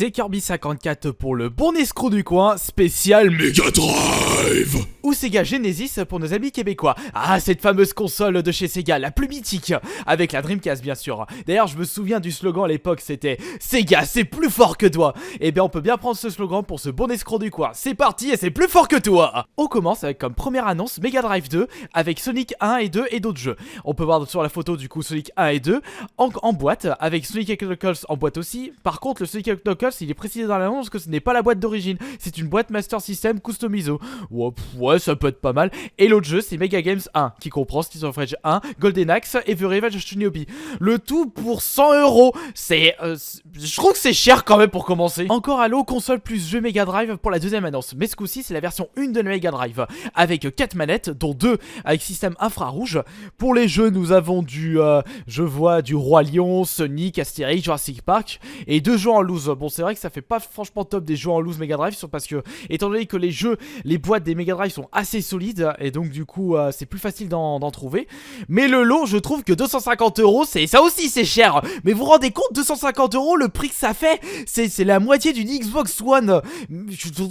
c'est Kirby54 pour le bon escroc du coin, spécial Mega Drive ou Sega Genesis pour nos amis québécois. Ah, cette fameuse console de chez Sega, la plus mythique, avec la Dreamcast bien sûr. D'ailleurs, je me souviens du slogan à l'époque, c'était Sega, c'est plus fort que toi. Et bien, on peut bien prendre ce slogan pour ce bon escroc du coin. C'est parti et c'est plus fort que toi. On commence avec comme première annonce Mega Drive 2 avec Sonic 1 et 2 et d'autres jeux. On peut voir sur la photo du coup Sonic 1 et 2 en boîte, avec Sonic Knuckles en boîte aussi. Par contre, le Sonic Knuckles, il est précisé dans l'annonce que ce n'est pas la boîte d'origine, c'est une boîte Master System customizo. Ouais, ça peut être pas mal. Et l'autre jeu, c'est Mega Games 1, qui comprend Streets of Rage 1, Golden Axe et The Revenge of Shinobi. Le tout pour 100€. Je trouve que c'est cher quand même pour commencer. Encore Halo, console plus jeu Mega Drive pour la deuxième annonce. Mais ce coup-ci, c'est la version 1 de la Mega Drive, avec 4 manettes, dont 2 avec système infrarouge. Pour les jeux, nous avons je vois du Roi Lion, Sonic, Astérix, Jurassic Park, et 2 jeux en loose. Bon, c'est vrai que ça fait pas franchement top des jeux en loose Mega Drive, parce que, étant donné que les boîtes des Mega Drive sont assez solides, et donc du coup, c'est plus facile d'en trouver. Mais le lot, je trouve que 250€, ça aussi c'est cher. Mais vous vous rendez compte, 250€, le prix que ça fait, c'est la moitié d'une Xbox One.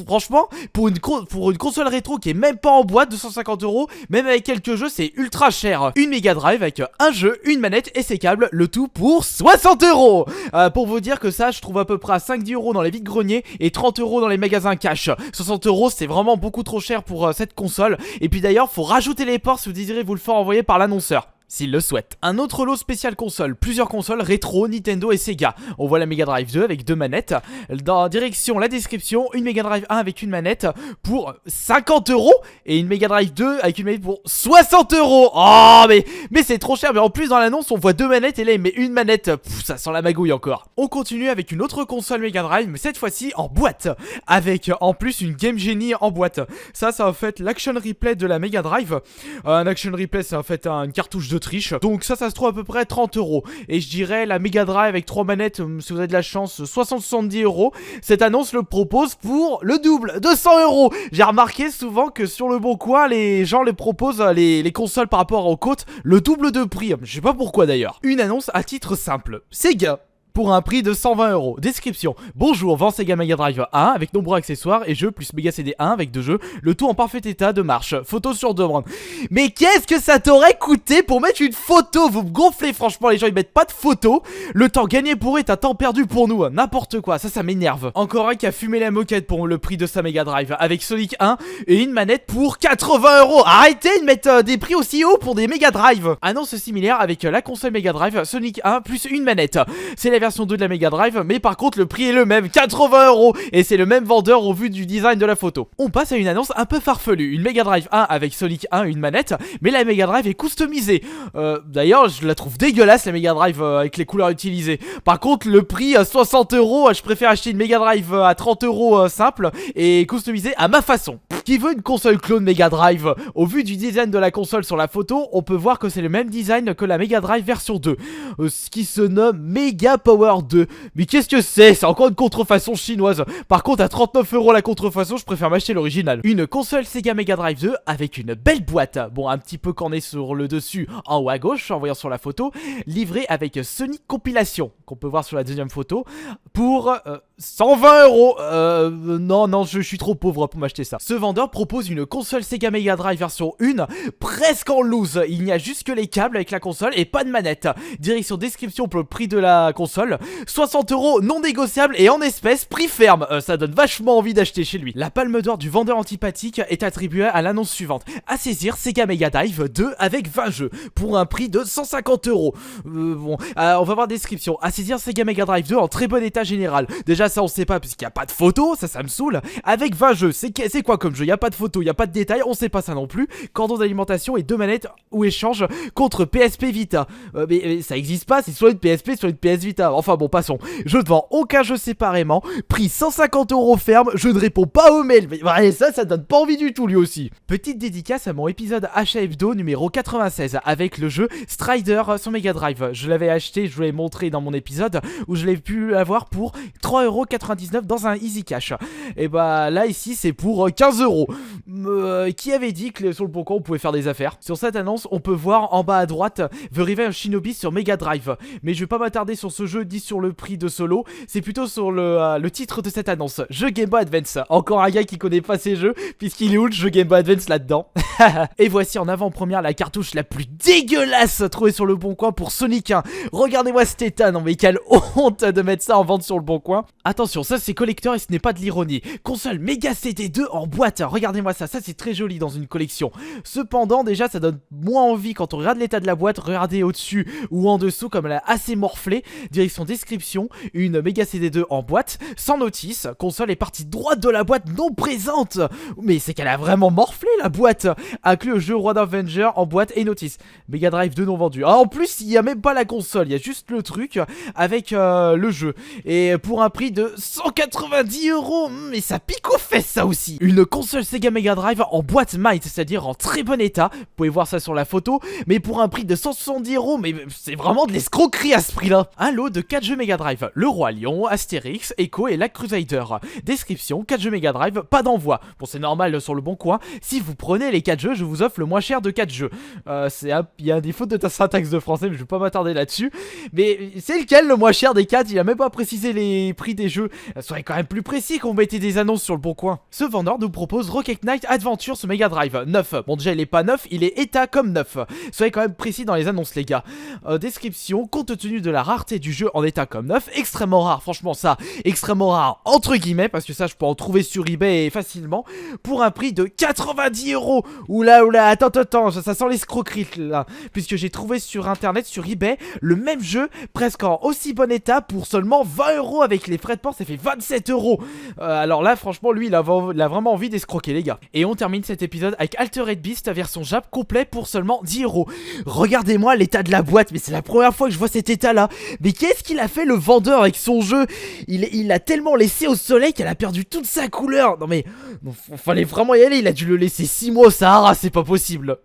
Franchement, pour une console rétro qui est même pas en boîte, 250€, même avec quelques jeux, c'est ultra cher. Une Mega Drive avec un jeu, une manette et ses câbles, le tout pour 60€. Pour vous dire que ça, je trouve à peu près à 5-10€ dans les vides-greniers et 30€ dans les magasins cash. 60€, c'est vraiment beaucoup trop cher pour cette console. Et puis d'ailleurs, faut rajouter les ports si vous désirez vous le faire envoyer par l'annonceur, s'il le souhaite. Un autre lot spécial console, plusieurs consoles rétro, Nintendo et Sega. On voit la Mega Drive 2 avec 2 manettes. Dans la direction, la description, une Mega Drive 1 avec une manette pour 50€ et une Mega Drive 2 avec une manette pour 60€. Oh, mais c'est trop cher. Mais en plus, dans l'annonce, on voit 2 manettes et là, il met une manette. Ça sent la magouille encore. On continue avec une autre console Mega Drive, mais cette fois-ci en boîte, avec en plus une Game Genie en boîte. Ça en fait l'Action Replay de la Mega Drive. Un Action Replay, c'est en fait une cartouche de triche. Donc ça se trouve à peu près 30€. Et je dirais la Mega Drive avec 3 manettes, si vous avez de la chance, 60-70€. Cette annonce le propose pour le double, 200€. J'ai remarqué souvent que sur le bon coin, les gens les proposent, les consoles par rapport aux côtes, le double de prix. Je sais pas pourquoi d'ailleurs. Une annonce à titre simple. Sega pour un prix de 120€. Description: bonjour, vend Sega Mega Drive 1 avec nombreux accessoires et jeux plus Mega CD 1 avec 2 jeux, le tout en parfait état de marche. Photo sur demande. Mais qu'est-ce que ça t'aurait coûté pour mettre une photo? Vous me gonflez, franchement, les gens ils mettent pas de photo. Le temps gagné pour eux est un temps perdu pour nous. N'importe quoi, ça m'énerve. Encore un qui a fumé la moquette pour le prix de sa Mega Drive avec Sonic 1 et une manette pour 80€. Arrêtez de mettre des prix aussi hauts pour des Mega Drive. Annonce similaire avec la console Mega Drive, Sonic 1 plus une manette. C'est la version 2 de la Mega Drive, mais par contre le prix est le même, 80€ et c'est le même vendeur au vu du design de la photo. On passe à une annonce un peu farfelue, une Mega Drive 1 avec Sonic 1 et une manette, mais la Mega Drive est customisée. D'ailleurs je la trouve dégueulasse la Mega Drive avec les couleurs utilisées. Par contre le prix 60€, je préfère acheter une Mega Drive à 30€ simple et customisée à ma façon. Qui veut une console clone Mega Drive? Au vu du design de la console sur la photo, on peut voir que c'est le même design que la Mega Drive version 2, ce qui se nomme Mega Power 2. Mais qu'est-ce que c'est encore une contrefaçon chinoise. Par contre à 39€ la contrefaçon, je préfère m'acheter l'original. Une console Sega Mega Drive 2 avec une belle boîte, bon un petit peu cornée sur le dessus en haut à gauche en voyant sur la photo, livrée avec Sonic Compilation qu'on peut voir sur la deuxième photo pour 120€. Non, je suis trop pauvre pour m'acheter ça. Ce vendeur propose une console Sega Mega Drive version 1 presque en loose. Il n'y a juste que les câbles avec la console et pas de manette. Direction description pour le prix de la console, 60€ non négociable et en espèces, prix ferme. Ça donne vachement envie d'acheter chez lui. La palme d'or du vendeur antipathique est attribuée à l'annonce suivante: à saisir Sega Mega Drive 2 avec 20 jeux pour un prix de 150€. On va voir description: à saisir Sega Mega Drive 2 en très bon état général. Déjà ça on sait pas puisqu'il n'y a pas de photo, ça me saoule. Avec 20 jeux, c'est quoi comme jeu? Il n'y a pas de photo, il n'y a pas de détails, on sait pas ça non plus. Cordon d'alimentation et 2 manettes ou échange contre PSP Vita. Mais ça existe pas, c'est soit une PSP soit une PS Vita. Enfin bon, passons. Je ne vends aucun jeu séparément. Prix 150€ ferme. Je ne réponds pas aux mails. Mais ouais, ça donne pas envie du tout lui aussi. Petite dédicace à mon épisode Achat Hebdo numéro 96 avec le jeu Strider sur Mega Drive. Je l'avais acheté, je vous l'ai montré dans mon épisode où je l'ai pu avoir pour 3,99€ dans un Easy Cash. Et bah là ici c'est pour 15€. Qui avait dit que sur le bon coin on pouvait faire des affaires? Sur cette annonce, on peut voir en bas à droite The Revenge Shinobi sur Mega Drive. Mais je vais pas m'attarder sur ce jeu ni sur le prix de ce lot, c'est plutôt sur le titre de cette annonce. Jeu Game Boy Advance. Encore un gars qui connaît pas ces jeux, puisqu'il est où le jeu Game Boy Advance là-dedans? Et voici en avant-première la cartouche la plus dégueulasse trouvée sur le bon coin pour Sonic 1. Regardez-moi cet état, non mais quelle honte de mettre ça en vente sur le bon coin. Attention, ça c'est collector et ce n'est pas de l'ironie. Console Mega CD2 en boîte, regardez-moi ça c'est très joli dans une collection. Cependant déjà ça donne moins envie quand on regarde l'état de la boîte. Regardez au-dessus ou en dessous comme elle a assez morflé. Direction description, une Mega CD2 en boîte, sans notice. Console est partie droite de la boîte non présente. Mais c'est qu'elle a vraiment morflé la boîte. Inclut le jeu Roi d'Avenger en boîte et notice. Mega Drive 2 non vendu. Ah, en plus il n'y a même pas la console, il y a juste le truc avec le jeu. Et pour un prix de 190 €. Mais ça pique aux fesses ça aussi. Une console Sega Mega Drive en boîte Might, c'est-à-dire en très bon état. Vous pouvez voir ça sur la photo. Mais pour un prix de 170 €, mais c'est vraiment de l'escroquerie à ce prix-là. Un lot de 4 jeux Mega Drive. Le Roi Lion, Astérix, Echo et la Crusader. Description, 4 jeux Mega Drive, pas d'envoi. Bon c'est normal sur le bon coin. Si vous prenez les 4 jeux, je vous offre le moins cher de 4 jeux. Il y a des fautes de ta syntaxe de français, mais je vais pas m'attarder là-dessus. Mais c'est lequel le moins cher des 4? Il a même pas précisé les prix des jeux. Ça serait quand même plus précis qu'on mettait des annonces sur le bon coin. Ce vendeur nous propose Rocket Knight Adventure sur Mega Drive 9. Bon déjà il est pas neuf, il est état comme neuf. Soyez quand même précis dans les annonces les gars. Description, compte tenu de la rareté du jeu en état comme neuf, extrêmement rare, franchement ça, extrêmement rare entre guillemets, parce que ça je peux en trouver sur eBay facilement, pour un prix de 90 €. Oula, attends, ça sent l'escroquerie là, puisque j'ai trouvé sur internet, sur eBay, le même jeu, presque en aussi bon état, pour seulement 20 € avec les frais de port, ça fait 27 €. Alors là franchement lui il a vraiment envie d'escroquer les gars. Et on termine cet épisode avec Altered Beast version Jap complet pour seulement 10 €. Regardez-moi l'état de la boîte, mais c'est la première fois que je vois cet état là. Mais qu'est-ce qu'il a fait le vendeur avec son jeu? Il l'a tellement laissé au soleil qu'elle a perdu toute sa couleur. Non mais, fallait vraiment y aller, il a dû le laisser 6 mois au Sahara, c'est pas possible.